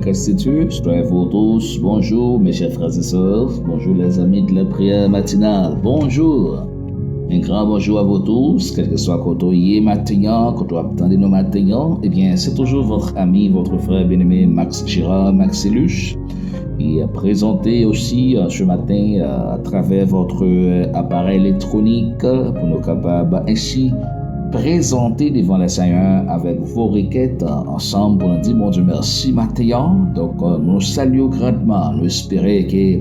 restitue. Je dois vous tous. Bonjour, mes chers frères et sœurs. Bonjour, les amis de la prière matinale. Bonjour. Un grand bonjour à vous tous, quel que soit côté matin, quand vous attendez nos matins. Eh bien, c'est toujours votre ami, votre frère bien-aimé Max Girard, Maxeluche, qui est présenté aussi ce matin à travers votre appareil électronique pour nous capables ainsi présenter devant le Seigneur avec vos requêtes ensemble pour nous dire mon Dieu merci matin. Donc nous saluons grandement, nous espérons que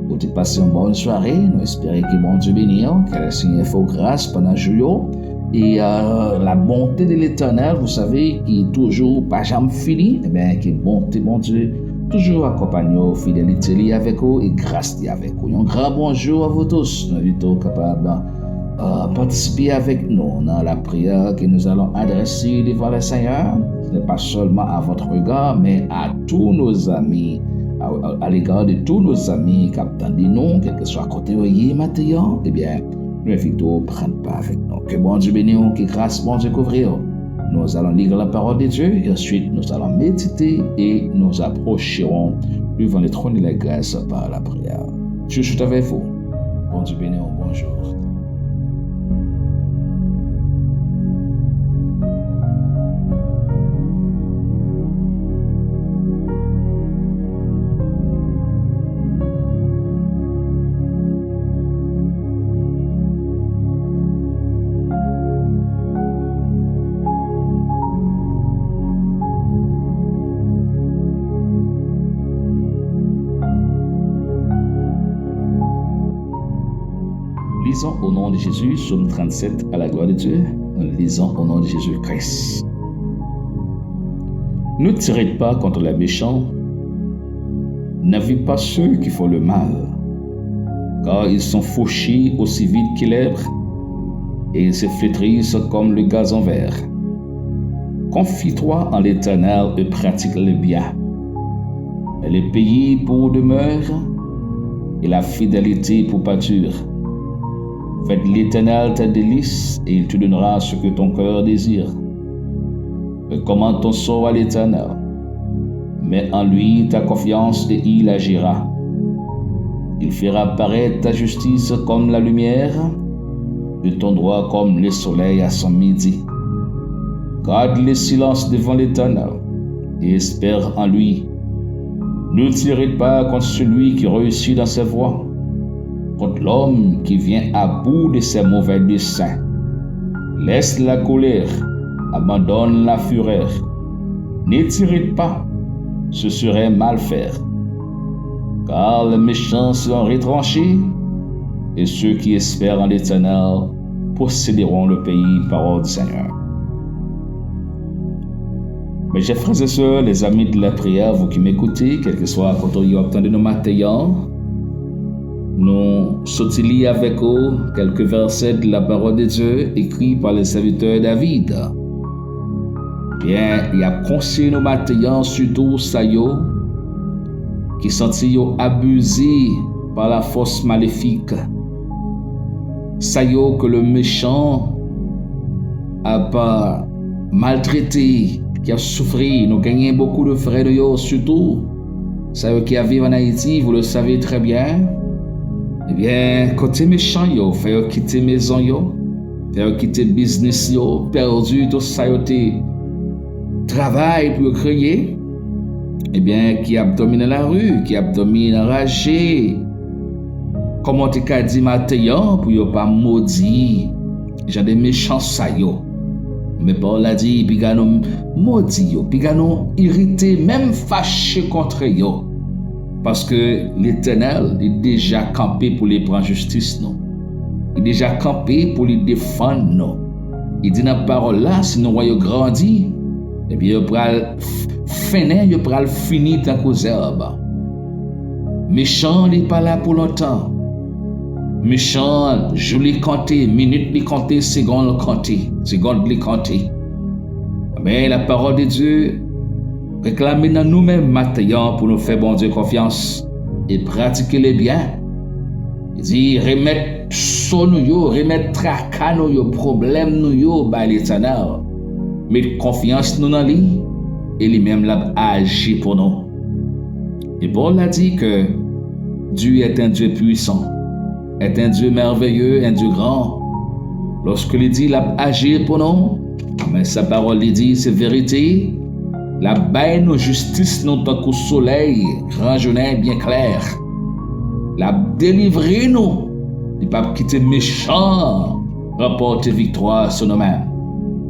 vous avez passé une bonne soirée, nous espérons que mon Dieu bénisse, que le Seigneur fasse grâce pendant le jour. Et la bonté de l'Éternel, vous savez, qui est toujours pas jamais finie, eh bien, qui est bonté, mon Dieu, toujours accompagné, fidélité avec vous et grâce avec vous. Un grand bonjour à vous tous, nous invitons capables participer avec nous dans la prière que nous allons adresser devant le Seigneur. Ce n'est pas seulement à votre regard, mais à tous nos amis, à l'égard de tous nos amis qui attendent nous, quel que soit côté hier matin, eh bien, nous invitons à prendre part avec nous. Que bon Dieu bénisse, que grâce bon Dieu couvre. Nous allons lire la parole de Dieu et ensuite nous allons méditer et nous approcherons devant le trône de la grâce par la prière. Je suis avec vous. Bon Dieu bénisse, bonjour. Lisons au nom de Jésus, Psaume 37, à la gloire de Dieu. Lisons au nom de Jésus-Christ. Ne tirez pas contre les méchants, n'avez pas ceux qui font le mal, car ils sont fauchés aussi vite que l'herbe, et ils se flétrissent comme le gazon vert. Confie-toi en l'Éternel et pratique le bien. Elle est payée pour demeure, et la fidélité pour pâture. Faites l'Éternel ta délice, et il te donnera ce que ton cœur désire. Recommande ton sort à l'Éternel. Mets en lui ta confiance et il agira. Il fera paraître ta justice comme la lumière, et ton droit comme le soleil à son midi. Garde le silence devant l'Éternel, et espère en lui. Ne tirez pas contre celui qui réussit dans ses voies, contre l'homme qui vient à bout de ses mauvais desseins. Laisse la colère, abandonne la fureur. Ne tirez pas, ce serait mal faire. Car les méchants seront retranchés, et ceux qui espèrent en l'Éternel posséderont le pays, parole du Seigneur. Mes chers frères et sœurs, les amis de la prière, vous qui m'écoutez, quel que soit quand vous attendez nos matins, nous sautons avec vous quelques versets de la parole de Dieu écrits par le serviteur David. Bien, il y a conseillé nos matins surtout ça qui sentit abusés par la force maléfique. Ça que le méchant a pas maltraité, qui a souffert. Nous gagnons beaucoup de frères de yo, surtout ça qui a vécu en Haïti, vous le savez très bien. Eh bien, côté méchant, yo, faire quitter maison, yo, faire quitter business, yo, perdu tout ça, yo, travail pour créer. Eh bien, qui a dominé la rue, qui a dominé enragé. Comment tu as dit matin, pour yo pas maudit, j'ai des méchants, ça, yo. Mais Paul a dit, puis gano maudit, yo, puis gano irrité, même fâché contre yo. Parce que l'Éternel est déjà campé pour les prendre justice, non? Il est déjà campé pour les défendre, non? Il dit dans la parole là, si nous voyons grandir, eh bien, il pourra finir, il pourra finir tant qu'aux herbes. Méchant, il n'est pas là pour longtemps. Méchant, je l'ai compté, minute l'ai compté, seconde l'ai compté. Mais la parole de Dieu, réclamer dans nous-mêmes matin pour nous faire bon Dieu confiance et pratiquer les biens. Il dit remettre son nous, remettre tracas nous, problème nous, by l'Éternel. Mettre confiance nous dans lui et lui-même l'a agi pour nous. Et Paul a dit que Dieu est un Dieu puissant, est un Dieu merveilleux, un Dieu grand. Lorsque il dit la agir pour nous, mais sa parole dit c'est vérité, la baille nos justice non tant qu'au soleil, grand journée bien clair. La délivrer nous, il ne pas quitter méchant, rapporter victoire sur nous-mêmes.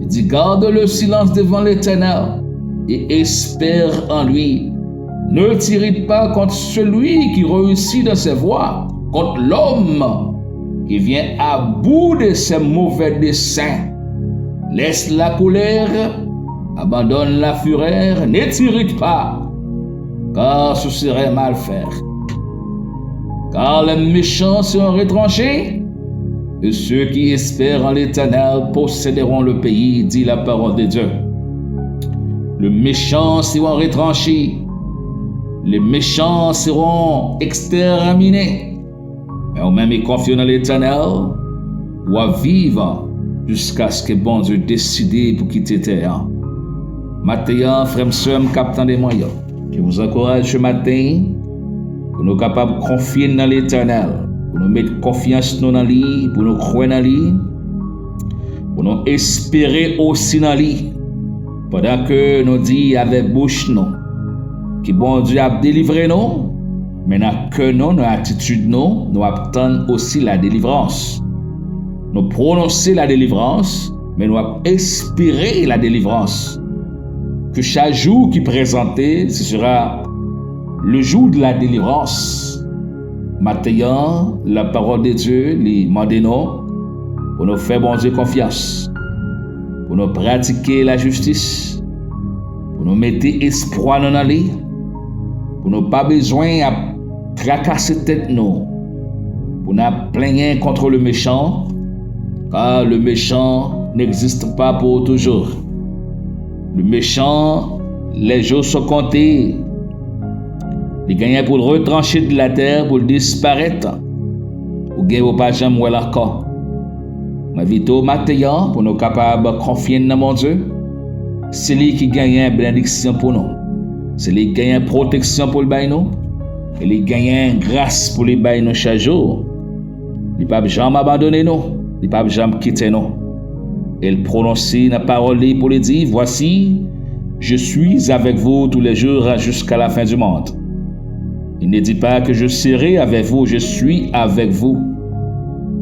Il dit garde le silence devant l'Éternel et espère en lui. Ne t'irrite pas contre celui qui réussit dans ses voies, contre l'homme qui vient à bout de ses mauvais desseins. Laisse la colère, abandonne la fureur, ne t'irrite pas, car ce serait mal faire. Car les méchants seront retranchés, et ceux qui espèrent en l'Éternel posséderont le pays, dit la parole de Dieu. Les méchants seront retranchés, les méchants seront exterminés. Mais au même confiant dans l'Éternel, doit vivre jusqu'à ce que bon Dieu décide pour quitter terre. Matin, frère, sœur, capitaine des moyens, je vous encourage ce matin pour nous capables de confier dans l'Éternel, pour nous mettre confiance dans lui, pour nous croire dans lui, pour nous espérer aussi dans lui, pendant que nous disons avec bouche non, que bon Dieu a délivré nous, maintenant que nous, notre attitude nous attendons aussi la délivrance. Nous prononcer la délivrance, mais nous espérer la délivrance. Que chaque jour qui est présenté, ce sera le jour de la délivrance. Maintenant, la parole de Dieu, les mandez-nous pour nous faire bon Dieu confiance, pour nous pratiquer la justice, pour nous mettre espoir dans lui, pour nous pas besoin à tracasser tête nous, pour nous plaigner contre le méchant, car le méchant n'existe pas pour toujours. Le méchant, les jours sont comptés. Il gagne pour le retrancher de la terre, pour le disparaître. Ou gagne pas jamais encore. Ma vito matin pour nous capables de confier dans mon Dieu. C'est lui qui gagne une bénédiction pour nous. C'est lui qui gagne une protection pour le bail nous. Et lui gagne une grâce pour les bail nous chaque jour. Il ne peut jamais abandonner nous. Il ne peut jamais quitter nous. Elle prononce la parole pour lui dire, voici, je suis avec vous tous les jours jusqu'à la fin du monde. Il ne dit pas que je serai avec vous, je suis avec vous.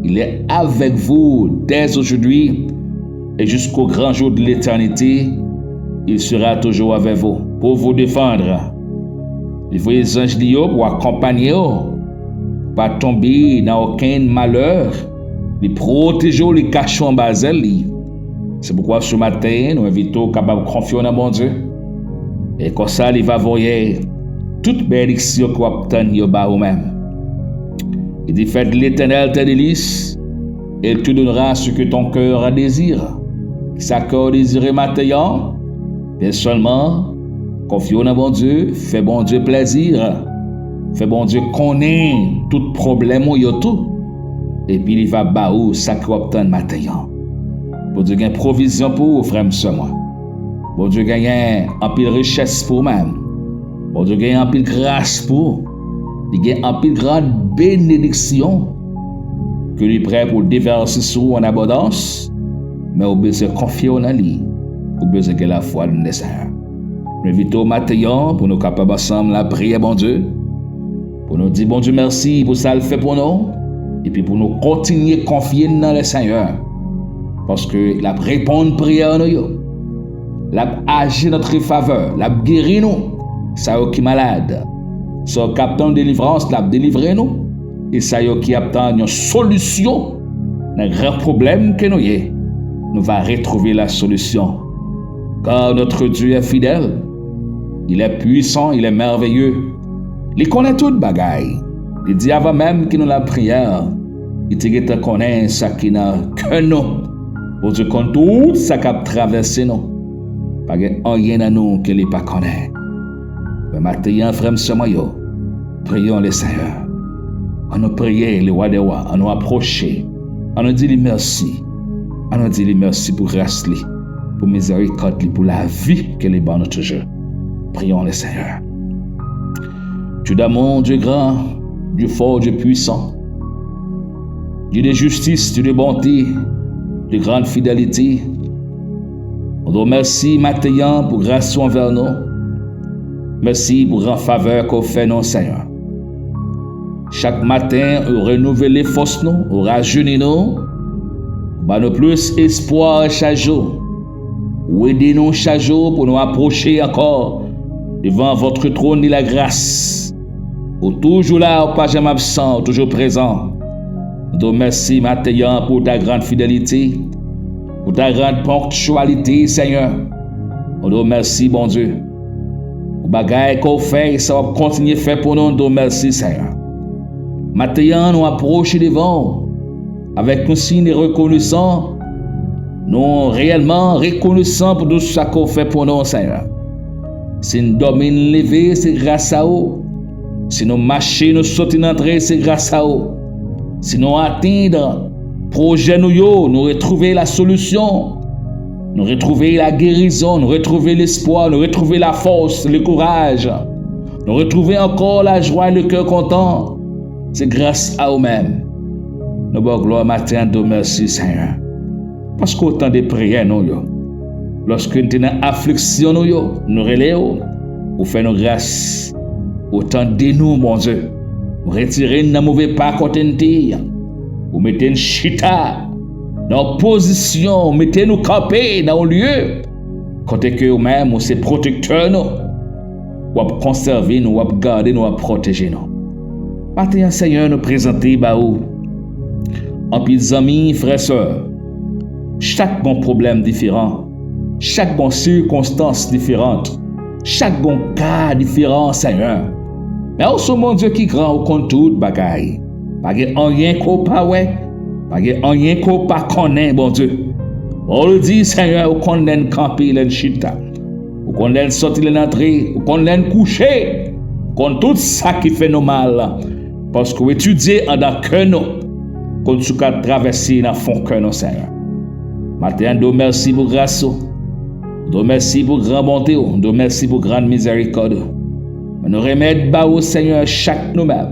Il est avec vous dès aujourd'hui et jusqu'au grand jour de l'éternité. Il sera toujours avec vous pour vous défendre. Il faut les anges pour accompagner, pas tomber dans aucun malheur. Les protéger, les cacher en bas. C'est pourquoi ce matin, nous invitons capables de confier dans mon Dieu. Et comme ça, il va voir toute bénédiction qu'on obtient bas ou même. Il dit, fais de l'Éternel tes délices, et il te donnera ce que ton cœur a désiré. Sa cœur désiré matin, bien seulement, confie dans bon Dieu, fais bon Dieu plaisir, fais bon Dieu connaître tout problème ou tout. Et puis il va baou ça qu'on obtient matin. Bon Dieu gagne provision pour vous, frère, monsieur, moi. Bon Dieu gagne un pile richesse pour même. Bon Dieu gagne un pile grâce pour. Il gagne un pile grande bénédiction que lui prêt pour déverser sur vous en abondance. Mais vous besoin confier en lui. Vous besoin que la foi nécessaire. Nous invitons matin pour nous capables ensemble la prière, bon Dieu. Pour nous dire, bon Dieu, merci pour ça le fait pour nous. Et puis pour nous continuer à confier dans le Seigneur. Parce que la répondre prière nous, la agir notre faveur, la guérir nous, ça qui est malade, ça qui attend délivrance, la délivrer nous, et ça qui attend une solution, un grand problème que nous y, nous va retrouver la solution. Car notre Dieu est fidèle, il est puissant, il est merveilleux, il connaît toute bagaille. Il dit avant même qu'il nous la prière, il te connaît ça qui n'a que nous. Pour Dieu compte tout ça qui a traversé nous. Pas rien à nous qu'il n'est pas connaît. Mais maintenant, frère, prions le Seigneur. On nous prie le roi des rois, on nous approcher. On nous dit merci. On nous dit merci pour grâce, pour miséricorde, pour la vie qu'elle est bonne toujours. Prions le Seigneur. Tu d'amour, Dieu grand, Dieu fort, Dieu puissant. Dieu de justice, Dieu de bonté, de grande fidélité. On te remercie maintenant pour grâce envers nous. Merci pour grande faveur qu'on fait, non, Seigneur. Chaque matin, on renouvelle les forces, nous, on rajeunit nous, on nous plus espoir chaque jour. Ou aidez-nous chaque jour pour nous approcher encore devant votre trône de la grâce. Ou toujours là, ou pas jamais absent, toujours présent. On te remercie maintenant pour ta grande fidélité, pour ta grande ponctualité, Seigneur. On te remercie, bon Dieu. Pour bagaille qu'on fait, ça va continuer à faire pour nous. On te remercie, Seigneur. Maintenant, nous approchons devant avec un signe reconnaissant. Nous réellement reconnaissants pour tout ce qu'on fait pour nous, Seigneur. Si nous dormons lever, c'est grâce à vous. Si nous marchons, nous sautons d'entrée, c'est grâce à vous. Si nous atteignons projet nous retrouver la solution, nous retrouver la guérison, nous retrouver l'espoir, nous retrouver la force, le courage, nous retrouver encore la joie et le cœur content. C'est grâce à vous-même. Nous bon gloire matin de merci, Seigneur. Parce qu'autant de prières, nous, lorsque nous sommes dans l'affliction, nous relèvons, nous faisons grâce. Autant de nous, mon Dieu, nous retirons dans mauvais pas côté nous mettons une chita dans position, nous mettons nous camper dans le lieu, côté que nous-mêmes, nous sommes protecteurs, nous, ou conserver, nous, ou garder, nous, ou protéger, nous. Maintenant, Seigneur, nous présenter, en pile amis, frères, sœurs, chaque bon problème différent, chaque bonne circonstance différente, chaque bon cas différent, Seigneur. Mais aussi, mon Dieu qui grand au compte tout bagaille. Pas rien qu'on pas ouais, pas rien qu'on pas connaît, bon Dieu. On le dit, Seigneur, on connaît camper l'en chita, on connaît sortir l'entrée, on connaît coucher, on connaît tout ça qui fait nous mal. Parce que étudier en dans cœur nous, qu'on se traverser dans fond cœur nous, Seigneur. Matin, nous merci pour grâce, nous merci pour grande bonté, nous merci pour grande miséricorde. Nous remettons au Seigneur chaque nous-mêmes,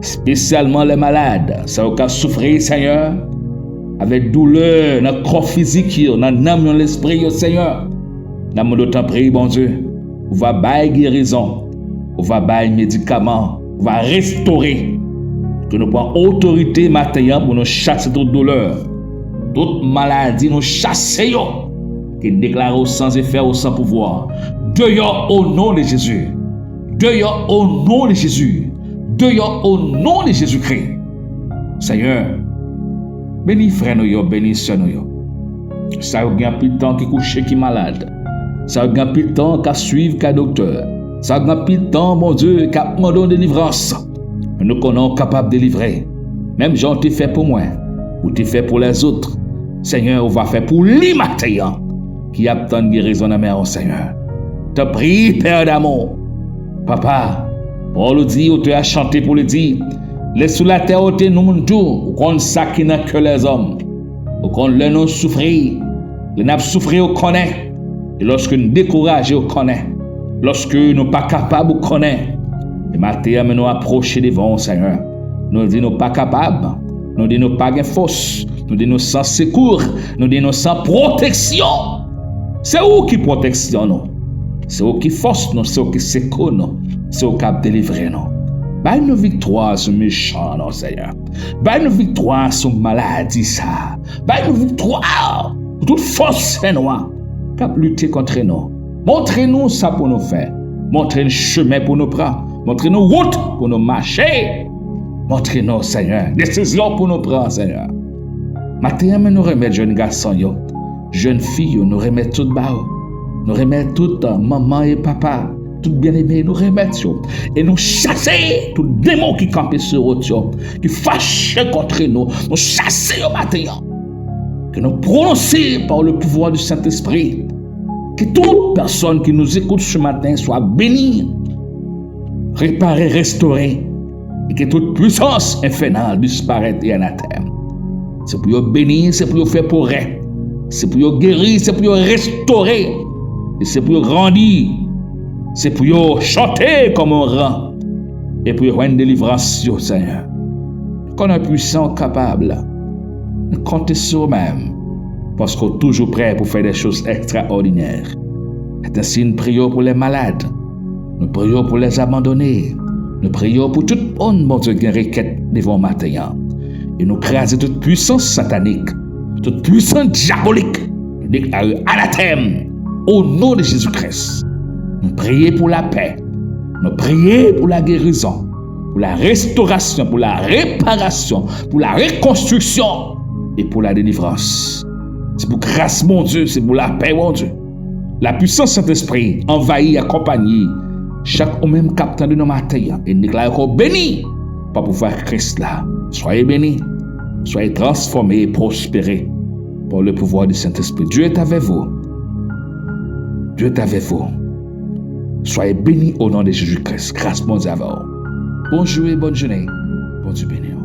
spécialement les malades, ça au souffrir, Seigneur, avec douleur dans le corps physique, dans l'âme, dans l'esprit, Seigneur. Nous d'autant prier, bon Dieu, on va bailler guérison, on va bailler médicaments, on va restaurer, que nous prenons autorité maintenant pour nous chasser toute douleur, toute maladie, nous chasser, qui déclarent sans effet ou sans pouvoir. Dehors au nom de Jésus. Dehors au nom de Jésus. Dehors au nom de Jésus-Christ. Seigneur, bénis frère nous, bénis soeur nous. Ça a bien plus de temps qui couche qui malade. Ça a bien plus de temps qu'à suivre qu'à docteur. Ça a bien plus de temps, mon Dieu, qu'à demander délivrance. Nous sommes capables de délivrer. Même Jean t'es fait pour moi, ou t'es fait pour les autres. Seigneur, on va faire pour lui maintenant, qui a tant de guérison à mer, Seigneur. Te prie, Père d'amour. Papa, Paul dit, on te a chanté pour le dire. Laisse sous la terre, on te nous tout, ou qu'on ça qui n'a que les hommes. Ou qu'on le nous souffrir. Le n'a souffrir, on connaît. Et lorsque nous décourageons, on connaît. Lorsque nous ne sommes pas capables, on connaît. Et maintenant, nous approcher devant, Seigneur. Nous disons, nous ne sommes pas capables. Nous disons, nous n'avons pas de force. Nous disons, sans secours. Nous disons, sans protection. C'est où qui protection, nous? C'est où qui force, nous? C'est où qui secours, nous? C'est où qui délivre, nous? Bah, une victoire sur méchant, non, Seigneur. Bah, une victoire sur maladie, ça. Bah, une victoire pour toute force, Seigneur, qui a lutté contre nous. Montrez-nous ça pour nous faire. Montrez-nous chemin pour nous prendre. Montrez-nous route pour nous marcher. Montrez-nous, Seigneur, décision pour nous prendre, Seigneur. Maintenant, nous remettons jeunes garçons, jeunes filles, nous remettons tout bas. Nous remettons tout maman et papa, tout bien-aimé, nous remettons. Et nous chasser tout démon qui campe sur eux, qui fâche contre nous. Nous chasser au matin. Que nous prononcer par le pouvoir du Saint-Esprit. Que toute personne qui nous écoute ce matin soit bénie, réparée, restaurée. Et que toute puissance infernale disparaisse et anathème. C'est pour vous bénir, c'est pour vous faire pour rien. C'est pour vous guérir, c'est pour vous restaurer. Et c'est pour vous grandir. C'est pour vous chanter comme on rend. et pour rendre délivrance, Seigneur. Qu'on est puissant, capable. Comptez sur nous-mêmes, parce qu'on est toujours prêt pour faire des choses extraordinaires. C'est ainsi nous prions pour les malades, nous prions pour les abandonnés, nous prions pour tout le monde, mon Dieu, qui a une requête devant matin. Et nous crasons toute puissance satanique, toute puissance diabolique, nous déclarons anathème au nom de Jésus-Christ. Nous prions pour la paix, nous prions pour la guérison, pour la restauration, pour la réparation, pour la reconstruction et pour la délivrance. C'est pour grâce, mon Dieu, c'est pour la paix, mon Dieu. La puissance Saint-Esprit envahit, accompagne chaque homme même capitaine de nos matins et déclare qu'on béni par pouvoir Christ là. Soyez bénis, soyez transformés et prospérés par le pouvoir du Saint-Esprit. Dieu est avec vous. Dieu est avec vous. Soyez bénis au nom de Jésus-Christ. Grâce, mon Dieu, à vous. Bonjour et bonne journée. Bon Dieu béni.